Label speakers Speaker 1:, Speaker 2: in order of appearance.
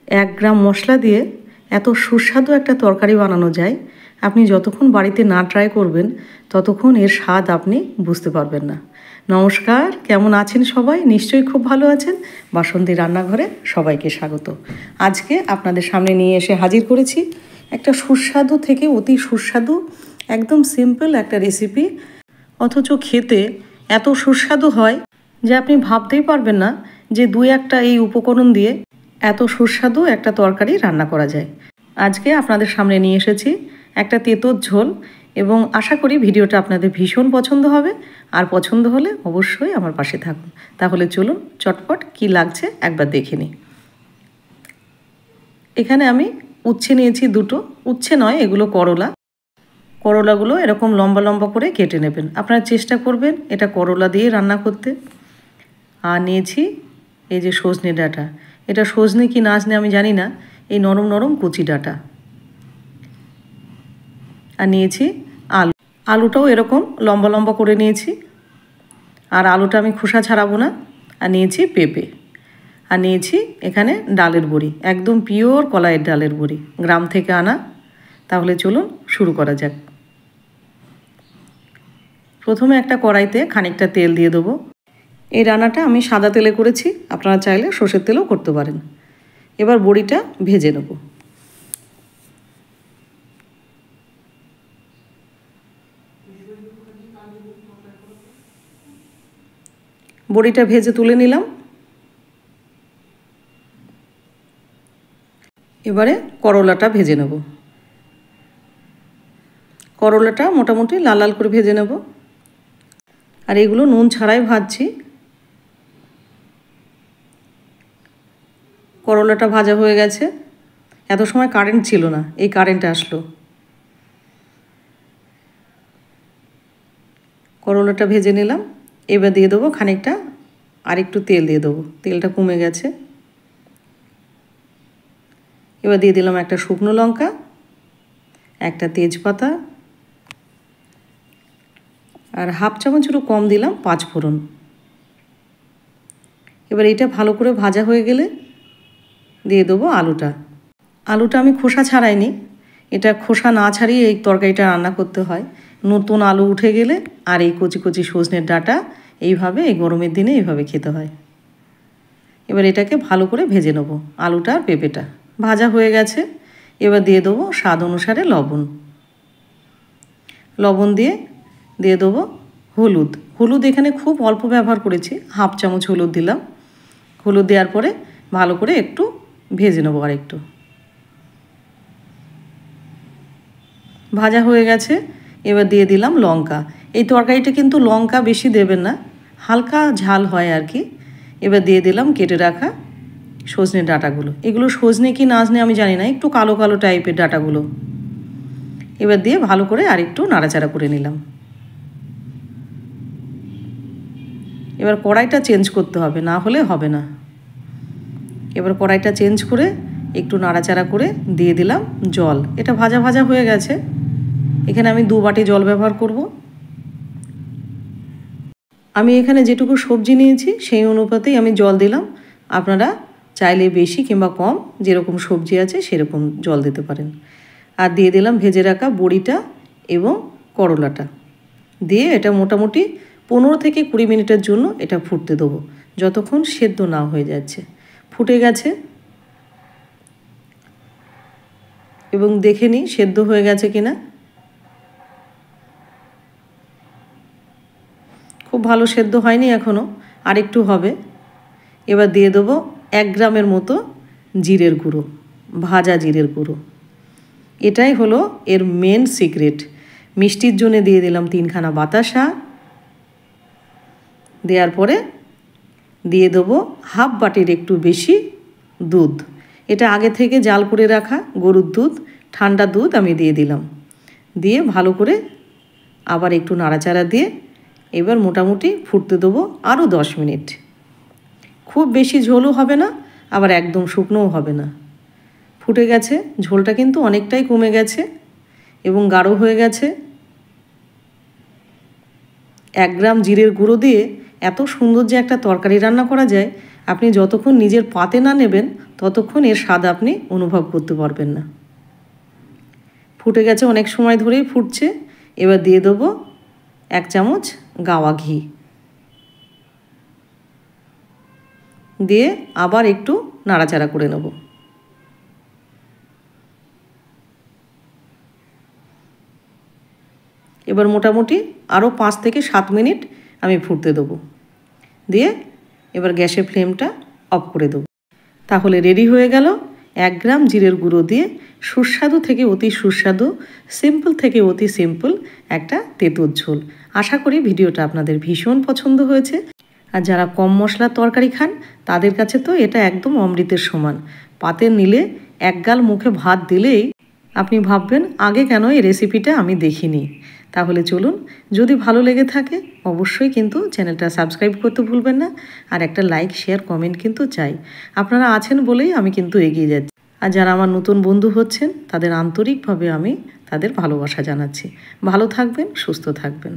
Speaker 1: 1 গ্রাম মশলা দিয়ে এত সুস্বাদু একটা তরকারি বানানো যায়, আপনি যতক্ষণ বাড়িতে না ট্রাই করবেন ততক্ষণ এর স্বাদ আপনি বুঝতে পারবেন না। নমস্কার, কেমন আছেন সবাই? নিশ্চয়ই খুব ভালো আছেন। বাসন্তী রান্নাঘরে সবাইকে স্বাগত। আজকে আপনাদের সামনে নিয়ে এসে হাজির করেছি একটা সুস্বাদু থেকে অতি সুস্বাদু, একদম সিম্পল একটা রেসিপি, অথচ খেতে এত সুস্বাদু হয় যে আপনি ভাবতেই পারবেন না যে 2-1টা এই উপকরণ দিয়ে এত সুস্বাদু একটা তরকারি রান্না করা যায়। আজকে আপনাদের সামনে নিয়ে এসেছি একটা তেঁতোর ঝোল, এবং আশা করি ভিডিওটা আপনাদের ভীষণ পছন্দ হবে। আর পছন্দ হলে অবশ্যই আমার পাশে থাকুন। তাহলে চলুন চটপট কি লাগছে একবার দেখে নিই। এখানে আমি উচ্ছে নিয়েছি 2টো। উচ্ছে নয়, এগুলো করলা। করলাগুলো এরকম লম্বা লম্বা করে কেটে নেবেন। আপনারা চেষ্টা করবেন এটা করলা দিয়ে রান্না করতে। আর নিয়েছি এই যে সজনে ডাঁটা। এটা সজনে কি নাজনে আমি জানি না, এই নরম নরম কচি ডাঁটা। আর নিয়েছি আলু। আলুটাও এরকম লম্বা লম্বা করে নিয়েছি, আর আলুটা আমি খোসা ছাড়াবো না। আর নিয়েছি পেঁপে। আর নিয়েছি এখানে ডালের বড়ি, একদম পিওর কলাইয়ের ডালের বড়ি, গ্রাম থেকে আনা। তাহলে চলুন শুরু করা যাক। প্রথমে একটা কড়াইতে খানিকটা তেল দিয়ে দেবো। এই রান্নাটা আমি সাদা তেলে করেছি, আপনারা চাইলে সর্ষের তেলেও করতে পারেন। এবার বড়িটা ভেজে নেব। বড়িটা ভেজে তুলে নিলাম। এবারে করলাটা ভেজে নেব। করলাটা মোটামুটি লাল লাল করে ভেজে নেব। আর এগুলো নুন ছাড়াই ভাজছি। করলাটা ভাজা হয়ে গেছে। এত সময় কারেন্ট ছিল না, এই কারেন্টে আসলো। করলাটা ভেজে নিলাম। এবার দিয়ে দেবো খানিকটা আর একটু তেল দিয়ে দেবো। তেলটা কমে গেছে। এবার দিয়ে দিলাম একটা শুকনো লঙ্কা, একটা তেজপাতা, আর হাফ চামচেরও কম দিলাম 5 ফোড়ন। এবার এটা ভালো করে ভাজা হয়ে গেলে দিয়ে দেবো আলুটা। আলুটা আমি খোসা ছাড়াইনি, এটা খোসা না ছাড়িয়ে এই তরকারিটা রান্না করতে হয়। নতুন আলু উঠে গেলে আর এই কচি কচি সজনের ডাঁটা এইভাবে এই গরমের দিনে এইভাবে খেতে হয়। এবার এটাকে ভালো করে ভেজে নেব। আলুটা আর পেঁপেটা ভাজা হয়ে গেছে। এবার দিয়ে দেবো স্বাদ অনুসারে লবণ। লবণ দিয়ে দেবো হলুদ। হলুদ এখানে খুব অল্প ব্যবহার করেছি, হাফ চামচ হলুদ দিলাম। হলুদ দেওয়ার পরে ভালো করে একটু ভেজে নেবো। আর একটু ভাজা হয়ে গেছে। এবার দিয়ে দিলাম লঙ্কা। এই তরকারিটা কিন্তু লঙ্কা বেশি দেবেন না, হালকা ঝাল হয় আর কি। এবার দিয়ে দিলাম কেটে রাখা সজনে ডাঁটাগুলো। এগুলো সজনে কি নাজনে আমি জানি না, একটু কালো কালো টাইপের ডাঁটাগুলো। এবার দিয়ে ভালো করে আর একটু নাড়াচাড়া করে নিলাম। এবার কড়াইটা চেঞ্জ করতে হবে, না হলে হবে না। এবার কড়াইটা চেঞ্জ করে একটু নাড়াচাড়া করে দিয়ে দিলাম জল। এটা ভাজা ভাজা হয়ে গেছে। এখানে আমি 2 বাটি জল ব্যবহার করব। আমি এখানে যেটুকু সবজি নিয়েছি সেই অনুপাতেই আমি জল দিলাম। আপনারা চাইলে বেশি কিংবা কম যেরকম সবজি আছে সেরকম জল দিতে পারেন। আর দিয়ে দিলাম ভেজে রাখা বড়িটা এবং করলাটা। দিয়ে এটা মোটামুটি 15 থেকে 20 মিনিটের জন্য এটা ফুটতে দেবো, যতক্ষণ সেদ্ধ না হয়ে যাচ্ছে। ফুটে গেছে, এবং দেখে নিই সেদ্ধ হয়ে গেছে কিনা। খুব ভালো সেদ্ধ হয়নি এখনও, আর একটু হবে। এবার দিয়ে দেবো 1 গ্রামের মতো জিরের গুঁড়ো, ভাজা জিরের গুঁড়ো। এটাই হলো এর মেন সিক্রেট। মিষ্টির জন্য দিয়ে দিলাম 3খানা বাতাসা। দেওয়ার পরে দিয়ে দেবো হাফ বাটির একটু বেশি দুধ। এটা আগে থেকে জাল করে রাখা গরুর দুধ, ঠান্ডা দুধ আমি দিয়ে দিলাম। দিয়ে ভালো করে আবার একটু নাড়াচাড়া দিয়ে এবার মোটামুটি ফুটতে দেবো আরও 10 মিনিট। খুব বেশি ঝোলও হবে না, আবার একদম শুকনোও হবে না। ফুটে গেছে, ঝোলটা কিন্তু অনেকটাই কমে গেছে এবং গাঢ় হয়ে গেছে। 1 গ্রাম জিরের গুঁড়ো দিয়ে এত সুন্দর যে একটা তরকারি রান্না করা যায় আপনি যতক্ষণ নিজের পাতে না নেবেন ততক্ষণ এর স্বাদ আপনি অনুভব করতে পারবেন না। ফুটে গেছে, অনেক সময় ধরেই ফুটছে। এবার দিয়ে দেবো 1 চামচ গাওয়া ঘি, দিয়ে আবার একটু নাড়াচাড়া করে নেব। এবার মোটামুটি আরও 5 থেকে 7 মিনিট আমি ফুটতে দেবো, দিয়ে এবার গ্যাসের ফ্লেমটা অফ করে দেবো। তাহলে রেডি হয়ে গেল 1 গ্রাম জিরের গুঁড়ো দিয়ে সুস্বাদু থেকে অতি সুস্বাদু, সিম্পল থেকে অতি সিম্পল একটা তেঁতুল ঝোল। আশা করি ভিডিওটা আপনাদের ভীষণ পছন্দ হয়েছে। আর যারা কম মশলার তরকারি খান তাদের কাছে তো এটা একদম অমৃতের সমান। পাতে নিলে এক গাল মুখে ভাত দিলেই আপনি ভাববেন আগে কেন এই রেসিপিটা আমি দেখিনি। তাহলে চলুন, যদি ভালো লেগে থাকে অবশ্যই কিন্তু চ্যানেলটা সাবস্ক্রাইব করতে ভুলবেন না, আর একটা লাইক শেয়ার কমেন্ট কিন্তু চাই। আপনারা আছেন বলেই আমি কিন্তু এগিয়ে যাচ্ছি। আর যারা আমার নতুন বন্ধু হচ্ছেন তাদের আন্তরিকভাবে আমি তাদের ভালোবাসা জানাচ্ছি। ভালো থাকবেন, সুস্থ থাকবেন।